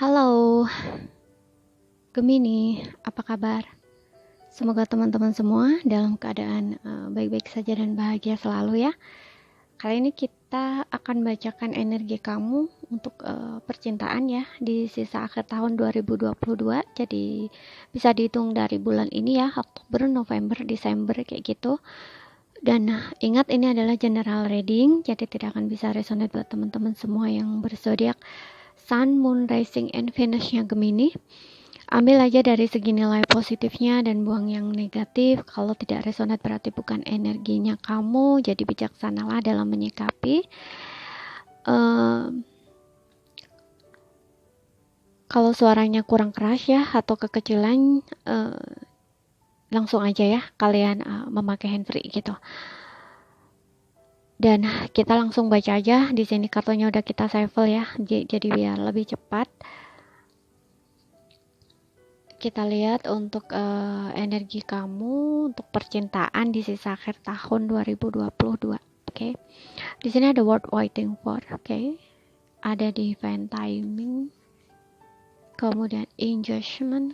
Halo, Gemini, apa kabar? Semoga teman-teman semua dalam keadaan baik-baik saja dan bahagia selalu ya. Kali ini kita akan bacakan energi kamu untuk percintaan ya di sisa akhir tahun 2022. Jadi bisa dihitung dari bulan ini ya, Oktober, November, Desember kayak gitu. Dan ingat ini adalah general reading, jadi tidak akan bisa resonate buat teman-teman semua yang berzodiak Sun, Moon, Rising, and Venus-nya Gemini. Ambil aja dari segi nilai positifnya dan buang yang negatif. Kalau tidak resonate berarti bukan energinya kamu. Jadi bijaksanalah dalam menyikapi. Kalau suaranya kurang keras ya atau kekecilan, langsung aja ya kalian memakai handfree gitu. Dan kita langsung baca aja. Di sini kartunya udah kita shuffle ya. Jadi biar lebih cepat. Kita lihat untuk energi kamu untuk percintaan di sisa akhir tahun 2022. Oke. Di sini ada word waiting for, oke. Ada divine timing. Kemudian engagement.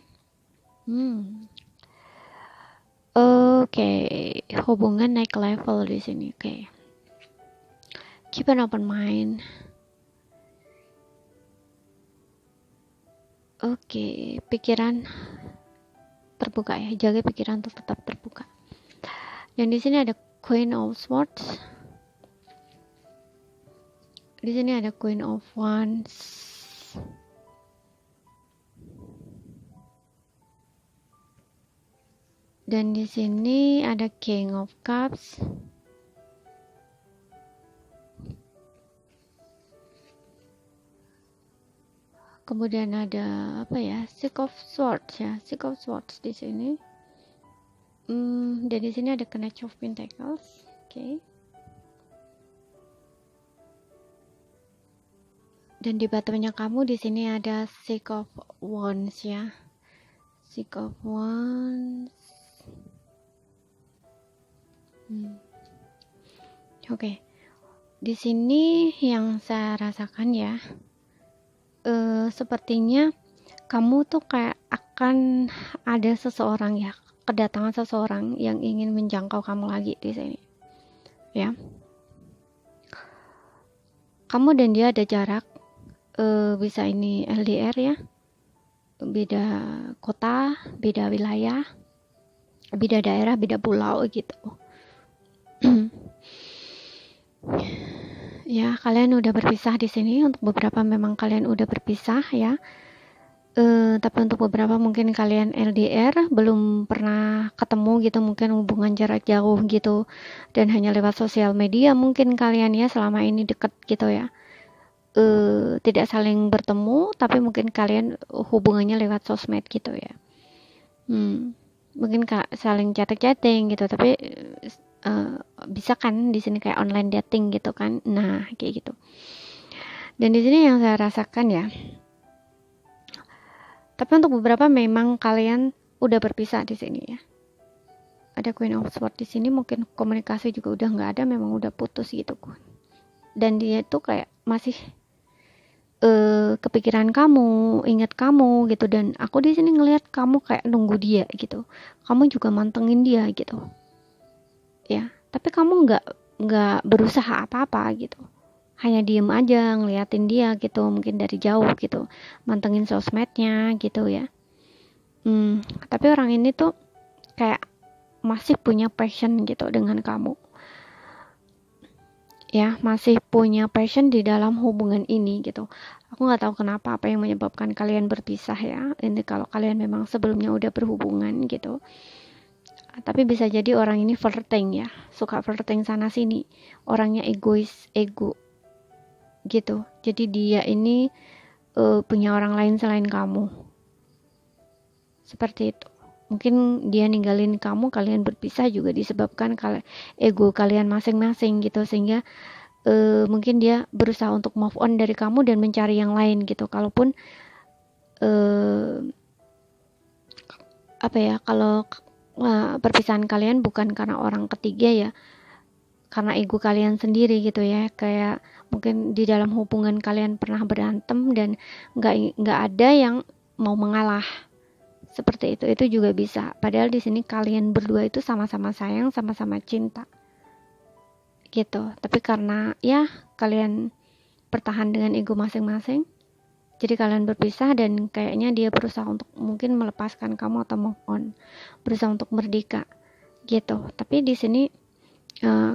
Oke, hubungan naik level di sini, oke. Keep an open mind. Oke, pikiran terbuka ya, jaga pikiran untuk tetap terbuka. Dan di sini ada Queen of Swords. Di sini ada Queen of Wands. Dan di sini ada King of Cups. Kemudian ada apa ya? Six of Swords ya, Six of Swords di sini. Dan di sini ada Knight of Pentacles. Oke. Dan di bottomnya kamu di sini ada Six of Wands ya. Six of Wands. Oke. Di sini yang saya rasakan ya, sepertinya kamu tuh kayak akan ada seseorang ya, kedatangan seseorang yang ingin menjangkau kamu lagi di sini ya. Kamu dan dia ada jarak, bisa ini LDR ya, beda kota, beda wilayah, beda daerah, beda pulau gitu. Ya, kalian udah berpisah di sini. Untuk beberapa memang kalian udah berpisah ya. Tapi untuk beberapa mungkin kalian LDR, belum pernah ketemu gitu, mungkin hubungan jarak jauh gitu, dan hanya lewat sosial media mungkin kalian ya selama ini deket gitu ya. Tidak saling bertemu, tapi mungkin kalian hubungannya lewat sosmed gitu ya. Mungkin saling chatting gitu, tapi bisa kan di sini kayak online dating gitu kan. Nah, kayak gitu. Dan di sini yang saya rasakan ya. Tapi untuk beberapa memang kalian udah berpisah di sini ya. Ada Queen of Swords di sini, mungkin komunikasi juga udah nggak ada, memang udah putus gitu kan. Dan dia tuh kayak masih kepikiran kamu, ingat kamu gitu, dan aku di sini ngelihat kamu kayak nunggu dia gitu. Kamu juga mantengin dia gitu. Ya, tapi kamu nggak berusaha apa-apa gitu, hanya diem aja ngeliatin dia gitu, mungkin dari jauh gitu, mantengin sosmednya gitu ya. Tapi orang ini tuh kayak masih punya passion gitu dengan kamu ya, masih punya passion di dalam hubungan ini gitu. Aku nggak tahu kenapa, apa yang menyebabkan kalian berpisah ya. Ini kalau kalian memang sebelumnya udah berhubungan gitu. Tapi bisa jadi orang ini flirting ya, suka flirting sana sini, orangnya egois, ego gitu. Jadi dia ini punya orang lain selain kamu, seperti itu. Mungkin dia ninggalin kamu, kalian berpisah juga disebabkan ego kalian masing-masing gitu, sehingga mungkin dia berusaha untuk move on dari kamu dan mencari yang lain gitu. Kalaupun apa ya, kalau perpisahan kalian bukan karena orang ketiga ya, karena ego kalian sendiri gitu ya, kayak mungkin di dalam hubungan kalian pernah berantem dan nggak ada yang mau mengalah, seperti itu juga bisa. Padahal di sini kalian berdua itu sama-sama sayang, sama-sama cinta gitu, tapi karena ya kalian bertahan dengan ego masing-masing, jadi kalian berpisah dan kayaknya dia berusaha untuk mungkin melepaskan kamu atau move on, berusaha untuk merdeka gitu. Tapi di sini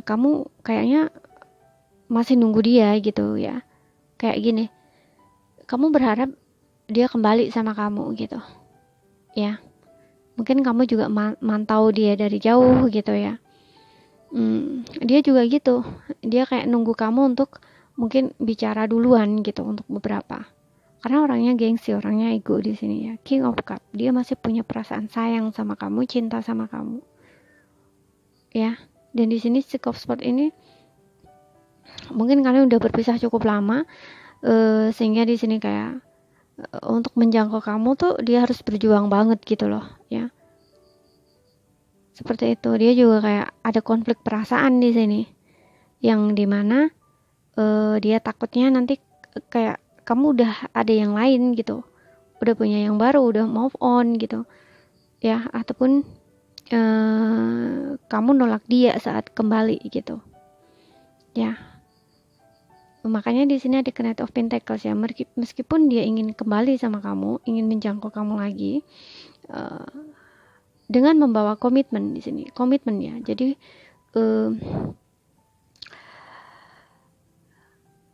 kamu kayaknya masih nunggu dia gitu ya. Kayak gini, kamu berharap dia kembali sama kamu gitu ya. Mungkin kamu juga mantau dia dari jauh gitu ya. Dia juga gitu, dia kayak nunggu kamu untuk mungkin bicara duluan gitu untuk beberapa, karena orangnya gengsi, orangnya ego di sini ya. King of Cup, dia masih punya perasaan sayang sama kamu, cinta sama kamu ya. Dan di sini Six of Swords ini mungkin kalian udah berpisah cukup lama, sehingga di sini kayak untuk menjangkau kamu tuh dia harus berjuang banget gitu loh ya. Seperti itu. Dia juga kayak ada konflik perasaan di sini, yang dimana dia takutnya nanti kayak kamu udah ada yang lain gitu, udah punya yang baru, udah move on gitu ya, ataupun kamu nolak dia saat kembali gitu ya. Makanya di sini ada Knight of Pentacles ya. Meskipun dia ingin kembali sama kamu, ingin menjangkau kamu lagi, dengan membawa komitmen di sini, komitmen ya. Jadi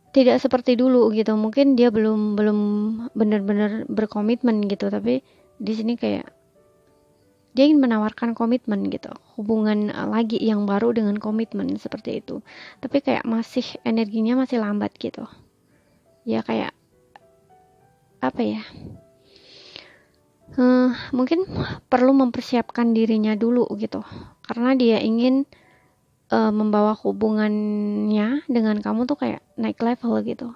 tidak seperti dulu gitu. Mungkin dia belum benar-benar berkomitmen gitu, tapi di sini kayak dia ingin menawarkan komitmen gitu, hubungan lagi yang baru dengan komitmen seperti itu. Tapi kayak masih energinya masih lambat gitu. Ya kayak apa ya? Mungkin perlu mempersiapkan dirinya dulu gitu, karena dia ingin membawa hubungannya dengan kamu tuh kayak naik level gitu,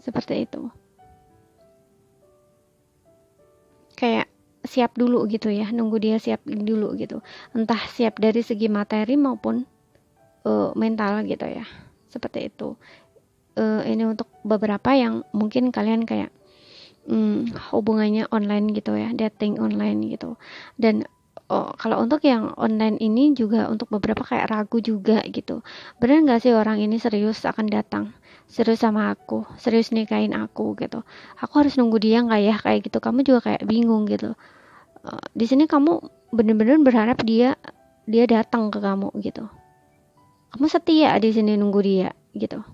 seperti itu. Kayak siap dulu gitu ya, nunggu dia siap dulu gitu, entah siap dari segi materi maupun mental gitu ya, seperti itu. Ini untuk beberapa yang mungkin kalian kayak hubungannya online gitu ya, dating online gitu. Dan kalau untuk yang online ini juga untuk beberapa kayak ragu juga gitu, bener nggak sih orang ini serius akan datang, serius sama aku, serius nikahin aku gitu, aku harus nunggu dia nggak ya, kayak gitu. Kamu juga kayak bingung gitu. Di sini kamu bener-bener berharap dia datang ke kamu gitu, kamu setia di sini nunggu dia gitu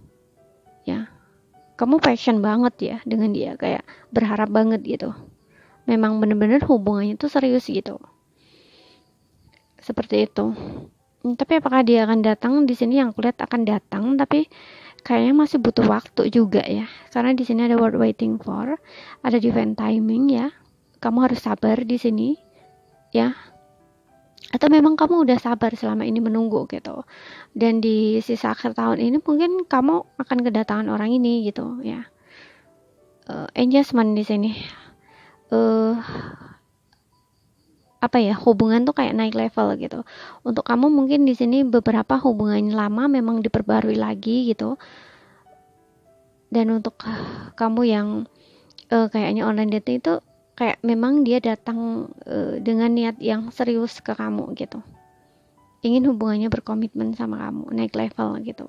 ya. Kamu passion banget ya dengan dia, kayak berharap banget gitu, memang bener-bener hubungannya tuh serius gitu, seperti itu. Tapi apakah dia akan datang? Di sini yang kulihat akan datang, tapi kayaknya masih butuh waktu juga ya, karena di sini ada word waiting for, ada divine timing ya. Kamu harus sabar di sini ya, atau memang kamu udah sabar selama ini menunggu gitu, dan di sisa akhir tahun ini mungkin kamu akan kedatangan orang ini gitu ya. Engagement di sini, apa ya, hubungan tuh kayak naik level gitu. Untuk kamu mungkin di sini beberapa hubungan lama memang diperbarui lagi gitu. Dan untuk kamu yang kayaknya online dating itu kayak memang dia datang dengan niat yang serius ke kamu gitu. Ingin hubungannya berkomitmen sama kamu, naik level gitu.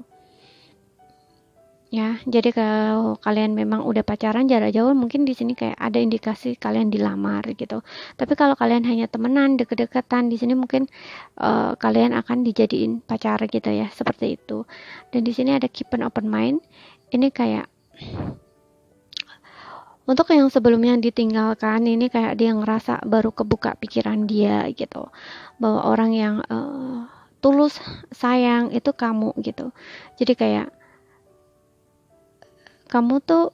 Ya, jadi kalau kalian memang udah pacaran jarak jauh, mungkin di sini kayak ada indikasi kalian dilamar gitu. Tapi kalau kalian hanya temenan, deket-deketan, di sini mungkin kalian akan dijadiin pacar gitu ya, seperti itu. Dan di sini ada keep an open mind. Ini kayak untuk yang sebelumnya ditinggalkan, ini kayak dia ngerasa baru kebuka pikiran dia gitu, bahwa orang yang tulus sayang itu kamu gitu. Jadi kayak kamu tuh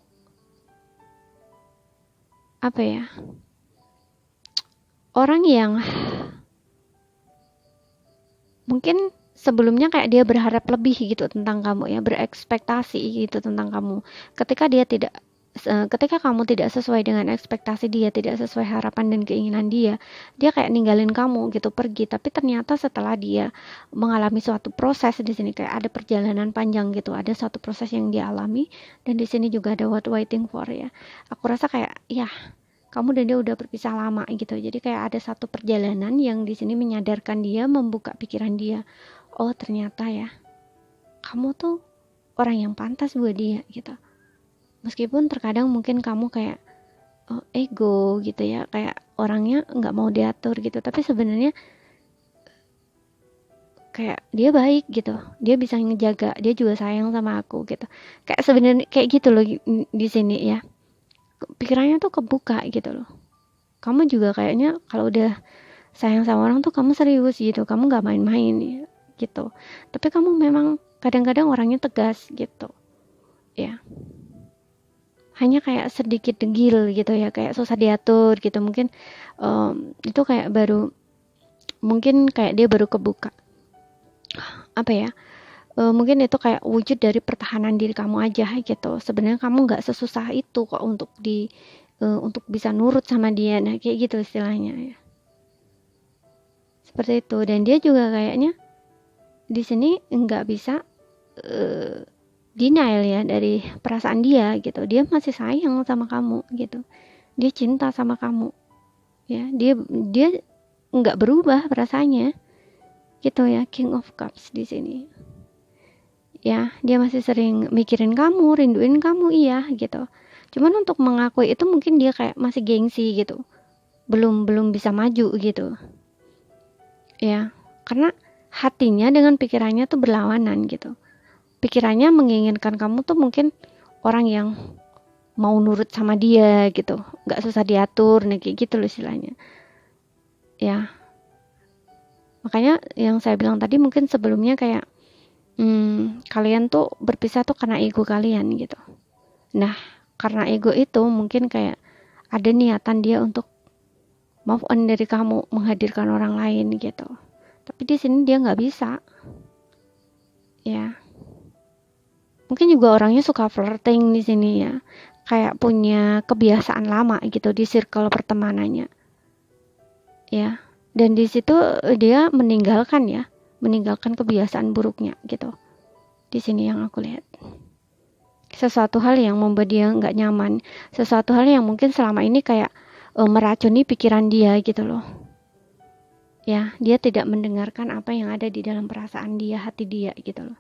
apa ya, orang yang mungkin sebelumnya kayak dia berharap lebih gitu tentang kamu ya, berekspektasi gitu tentang kamu. Ketika dia tidak ketika kamu tidak sesuai dengan ekspektasi dia, tidak sesuai harapan dan keinginan dia kayak ninggalin kamu gitu, pergi. Tapi ternyata setelah dia mengalami suatu proses di sini, kayak ada perjalanan panjang gitu, ada suatu proses yang dia alami, dan di sini juga ada what waiting for ya. Aku rasa kayak ya kamu dan dia udah berpisah lama gitu, jadi kayak ada satu perjalanan yang di sini menyadarkan dia, membuka pikiran dia, oh ternyata ya kamu tuh orang yang pantas buat dia gitu. Meskipun terkadang mungkin kamu kayak ego gitu ya, kayak orangnya nggak mau diatur gitu, tapi sebenarnya kayak dia baik gitu, dia bisa ngejaga, dia juga sayang sama aku gitu, kayak sebenarnya kayak gitu loh di sini ya, pikirannya tuh kebuka gitu loh. Kamu juga kayaknya kalau udah sayang sama orang tuh kamu serius gitu, kamu nggak main-main gitu, tapi kamu memang kadang-kadang orangnya tegas gitu ya, hanya kayak sedikit degil gitu ya, kayak susah diatur gitu mungkin. Itu kayak baru, mungkin kayak dia baru kebuka apa ya, mungkin itu kayak wujud dari pertahanan diri kamu aja gitu. Sebenarnya kamu nggak sesusah itu kok untuk bisa nurut sama dia, nah kayak gitu istilahnya ya, seperti itu. Dan dia juga kayaknya di sini nggak bisa denial ya dari perasaan dia gitu, dia masih sayang sama kamu gitu, dia cinta sama kamu ya, dia nggak berubah perasaannya gitu ya. King of Cups di sini ya, dia masih sering mikirin kamu, rinduin kamu, iya gitu. Cuman untuk mengakui itu mungkin dia kayak masih gengsi gitu, belum bisa maju gitu ya, karena hatinya dengan pikirannya tuh berlawanan gitu. Pikirannya menginginkan kamu tuh mungkin orang yang mau nurut sama dia gitu, nggak susah diatur, nih kayak gitu loh istilahnya ya. Makanya yang saya bilang tadi mungkin sebelumnya kayak kalian tuh berpisah tuh karena ego kalian gitu. Nah karena ego itu mungkin kayak ada niatan dia untuk move on dari kamu, menghadirkan orang lain gitu, tapi di sini dia nggak bisa ya. Mungkin juga orangnya suka flirting di sini ya, kayak punya kebiasaan lama gitu di circle pertemanannya ya. Dan di situ dia meninggalkan kebiasaan buruknya gitu. Di sini yang aku lihat, sesuatu hal yang membuat dia nggak nyaman, sesuatu hal yang mungkin selama ini kayak meracuni pikiran dia gitu loh ya. Dia tidak mendengarkan apa yang ada di dalam perasaan dia, hati dia gitu loh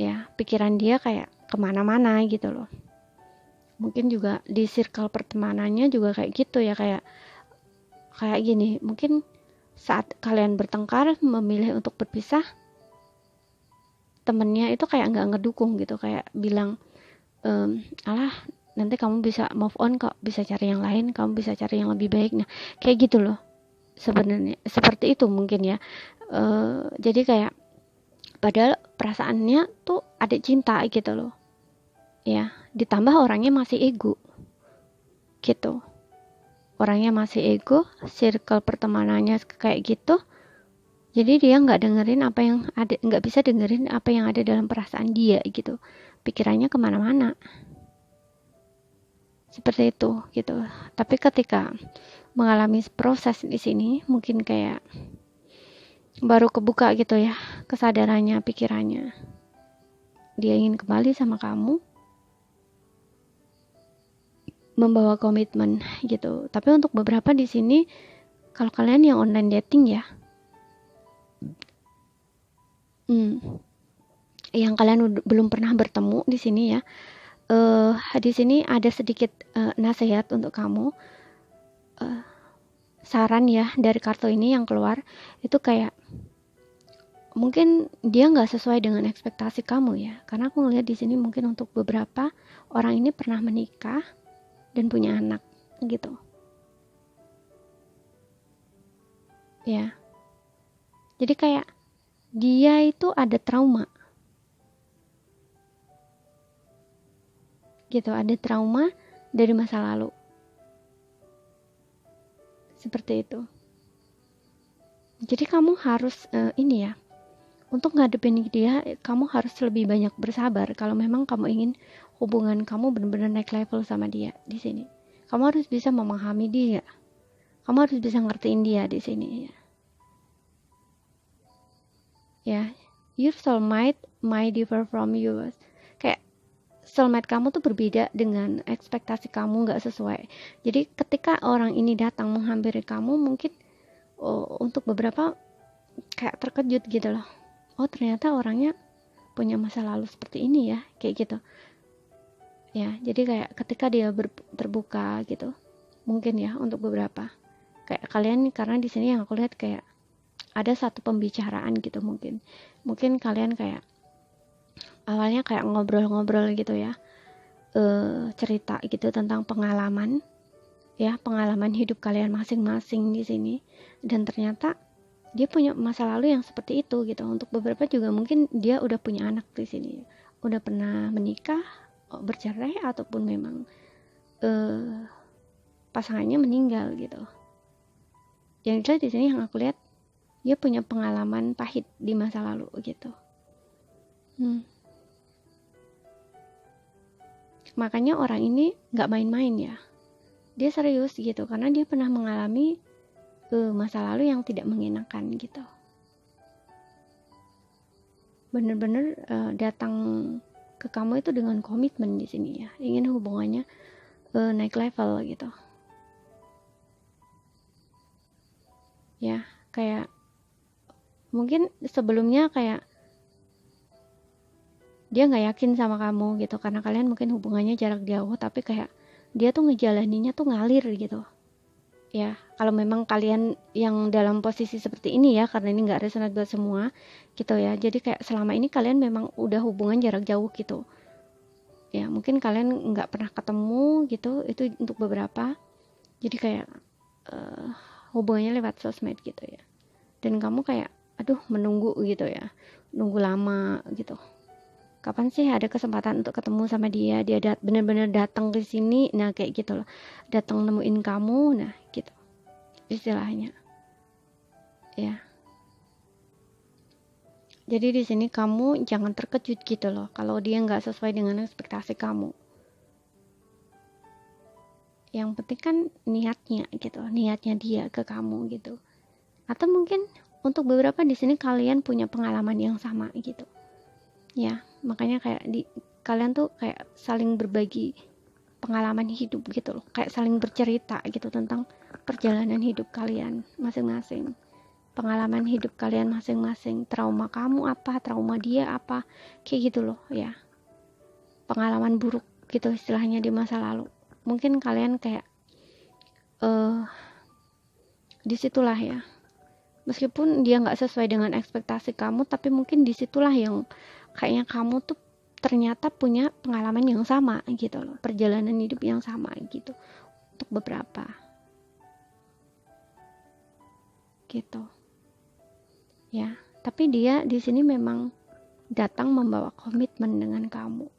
ya. Pikiran dia kayak kemana-mana gitu loh. Mungkin juga di circle pertemanannya juga kayak gitu ya, kayak gini, mungkin saat kalian bertengkar memilih untuk berpisah, temennya itu kayak nggak ngedukung gitu, kayak bilang alah nanti kamu bisa move on kok, bisa cari yang lain, kamu bisa cari yang lebih baik. Nah kayak gitu loh sebenarnya, seperti itu mungkin ya. Jadi kayak padahal perasaannya tuh ada cinta gitu loh ya, ditambah orangnya masih ego gitu, orangnya masih ego, circle pertemanannya kayak gitu. Jadi dia nggak bisa dengerin apa yang ada dalam perasaan dia gitu, pikirannya kemana-mana seperti itu gitu. Tapi ketika mengalami proses di sini mungkin kayak baru kebuka gitu ya kesadarannya, pikirannya, dia ingin kembali sama kamu, membawa komitmen gitu. Tapi untuk beberapa di sini, kalau kalian yang online dating ya, yang kalian belum pernah bertemu di sini ya, di sini ada sedikit nasihat untuk kamu. Saran ya dari kartu ini yang keluar itu kayak mungkin dia nggak sesuai dengan ekspektasi kamu ya, karena aku ngeliat di sini mungkin untuk beberapa orang ini pernah menikah dan punya anak gitu ya. Jadi kayak dia itu ada trauma gitu, ada trauma dari masa lalu seperti itu. Jadi kamu harus ini ya, untuk ngadepin dia kamu harus lebih banyak bersabar. Kalau memang kamu ingin hubungan kamu benar-benar naik level sama dia di sini, kamu harus bisa memahami dia, kamu harus bisa ngertiin dia di sini ya. Your soulmate might differ from yours. Kayak soulmate kamu tuh berbeda dengan ekspektasi kamu, nggak sesuai. Jadi ketika orang ini datang menghampiri kamu, mungkin untuk beberapa kayak terkejut gitu loh. Oh ternyata orangnya punya masa lalu seperti ini ya, kayak gitu ya. Jadi kayak ketika dia terbuka gitu, mungkin ya untuk beberapa kayak kalian, karena di sini yang aku lihat kayak ada satu pembicaraan gitu, mungkin kalian kayak awalnya kayak ngobrol-ngobrol gitu ya, cerita gitu tentang pengalaman hidup kalian masing-masing di sini, dan ternyata dia punya masa lalu yang seperti itu gitu. Untuk beberapa juga mungkin dia udah punya anak di sini, udah pernah menikah, bercerai, ataupun memang pasangannya meninggal gitu. Yang jelas di sini yang aku lihat dia punya pengalaman pahit di masa lalu gitu. Makanya orang ini nggak main-main ya, dia serius gitu karena dia pernah mengalami masa lalu yang tidak mengenakan gitu. Bener-bener datang ke kamu itu dengan komitmen di sini ya, ingin hubungannya naik level gitu ya. Kayak mungkin sebelumnya kayak dia nggak yakin sama kamu gitu karena kalian mungkin hubungannya jarak jauh, tapi kayak dia tuh ngejalaninnya tuh ngalir gitu ya. Kalau memang kalian yang dalam posisi seperti ini ya, karena ini nggak resonate buat semua gitu ya. Jadi kayak selama ini kalian memang udah hubungan jarak jauh gitu ya, mungkin kalian nggak pernah ketemu gitu, itu untuk beberapa. Jadi kayak hubungannya lewat sosmed gitu ya, dan kamu kayak aduh menunggu gitu ya, nunggu lama gitu, kapan sih ada kesempatan untuk ketemu sama dia bener-bener datang ke sini, nah kayak gitu loh, datang nemuin kamu, nah gitu istilahnya ya. Jadi di sini kamu jangan terkejut gitu loh kalau dia nggak sesuai dengan ekspektasi kamu. Yang penting kan niatnya gitu, niatnya dia ke kamu gitu. Atau mungkin untuk beberapa di sini kalian punya pengalaman yang sama gitu ya, makanya kayak kalian tuh kayak saling berbagi pengalaman hidup gitu loh, kayak saling bercerita gitu tentang perjalanan hidup kalian masing-masing, pengalaman hidup kalian masing-masing, trauma kamu apa, trauma dia apa, kayak gitu loh ya, pengalaman buruk gitu istilahnya di masa lalu. Mungkin kalian kayak disitulah ya, meskipun dia nggak sesuai dengan ekspektasi kamu, tapi mungkin disitulah yang kayaknya kamu tuh ternyata punya pengalaman yang sama gitu loh, perjalanan hidup yang sama gitu untuk beberapa gitu ya. Tapi dia di sini memang datang membawa komitmen dengan kamu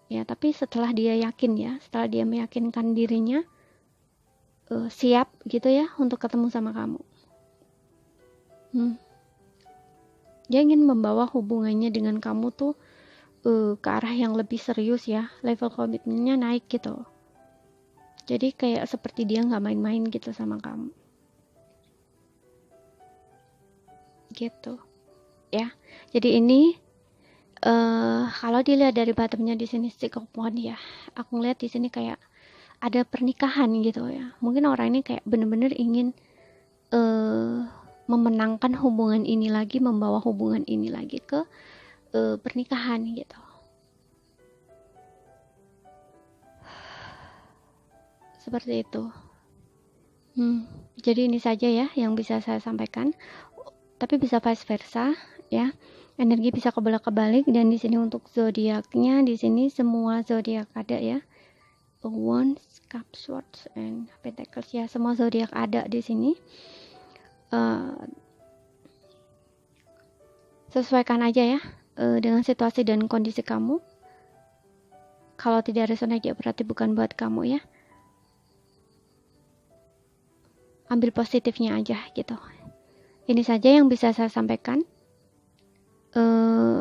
ya, tapi setelah dia yakin ya, setelah dia meyakinkan dirinya siap gitu ya untuk ketemu sama kamu. Dia ingin membawa hubungannya dengan kamu tuh ke arah yang lebih serius ya, level komitmennya naik gitu. Jadi kayak seperti dia nggak main-main gitu sama kamu gitu ya. Jadi ini kalau dilihat dari bottomnya di sini Six of Wands ya, aku ngeliat di sini kayak ada pernikahan gitu ya. Mungkin orang ini kayak bener-bener ingin memenangkan hubungan ini lagi, membawa hubungan ini lagi ke pernikahan gitu. Seperti itu. Jadi ini saja ya yang bisa saya sampaikan. Tapi bisa vice versa ya. Energi bisa kebalik-kebalik, dan di sini untuk zodiaknya di sini semua zodiak ada ya. Wands, Cups, Swords, and Pentacles ya, semua zodiak ada di sini. Sesuaikan aja ya dengan situasi dan kondisi kamu. Kalau tidak resonate ya berarti bukan buat kamu ya. Ambil positifnya aja gitu Ini saja yang bisa saya sampaikan.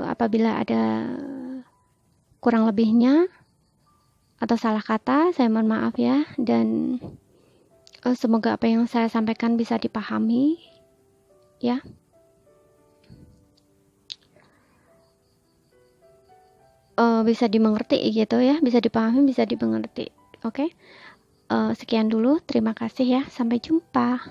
Apabila ada kurang lebihnya atau salah kata, saya mohon maaf ya, dan semoga apa yang saya sampaikan bisa dipahami ya. Bisa dimengerti gitu ya, bisa dipahami, bisa dimengerti. Oke. Sekian dulu, terima kasih ya, sampai jumpa.